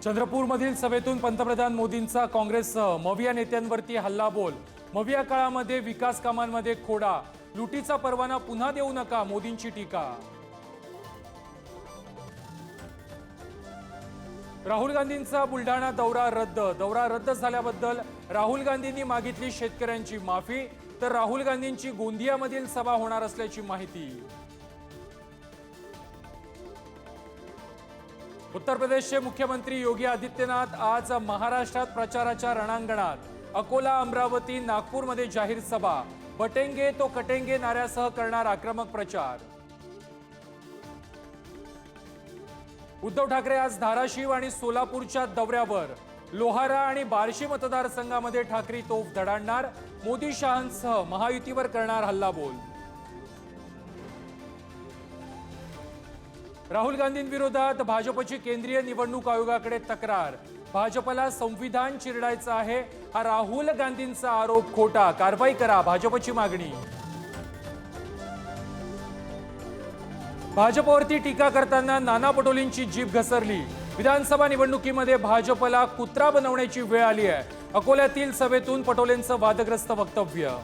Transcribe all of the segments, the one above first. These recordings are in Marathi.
चंद्रपूरमधील सभेतून पंतप्रधान मोदींचा काँग्रेससह मविया नेत्यांवरती हल्लाबोल। मविया काळामध्ये विकास कामांमध्ये खोडा, लुटीचा परवाना पुन्हा देऊ नका, मोदींची टीका। राहुल गांधींचा बुलढाणा दौरा रद्द झाल्याबद्दल राहुल गांधींनी मागितली शेतकऱ्यांची माफी, तर राहुल गांधींची गोंदियामधील सभा होणार असल्याची माहिती। उत्तर प्रदेशचे मुख्यमंत्री योगी आदित्यनाथ आज महाराष्ट्रात प्रचाराच्या रणांगणात। अकोला, अमरावती, नागपूरमध्ये जाहीर सभा। बटेंगे तो कटेंगे नाऱ्यासह करणार आक्रमक प्रचार। उद्धव ठाकरे आज धाराशिव आणि सोलापूरच्या दौऱ्यावर। लोहारा आणि बार्शी मतदारसंघामध्ये ठाकरे तोफ धडाडणार। मोदी शहांसह महायुतीवर करणार हल्लाबोल। राहुल गांधींविरोधात भाजपची केंद्रीय निवडणूक आयोगाकडे तक्रार। भाजपला संविधान चिरडायचं आहे, हा राहुल गांधींचा आरोप खोटा, कारवाई करा, भाजपची मागणी। भाजपवरती टीका करताना नाना पटोलेंची जीभ घसरली। विधानसभा निवडणुकीमध्ये भाजपला कुत्रा बनवण्याची वेळ आली आहे। अकोल्यातील सभेतून पटोलेंचं वादग्रस्त वक्तव्य।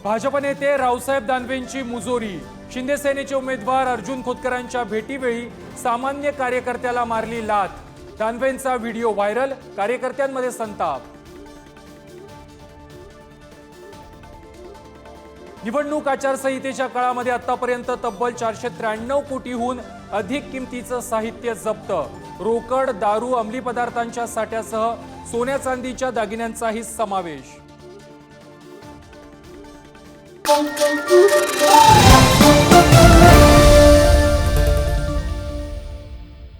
भाजप नेते रावसाहेब दानवेंची मुजोरी। शिंदे सेनेचे उमेदवार अर्जुन खोतकरांच्या भेटीवेळी सामान्य कार्यकर्त्याला मारली लाथ। दानवेंचा व्हिडिओ व्हायरल, कार्यकर्त्यांमध्ये संताप। निवडणूक आचारसंहितेच्या काळामध्ये आतापर्यंत तब्बल 493 कोटीहून अधिक किमतीचं साहित्य जप्त। रोकड, दारू, अंमली पदार्थांच्या साठ्यासह सोन्या चांदीच्या दागिन्यांचाही समावेश।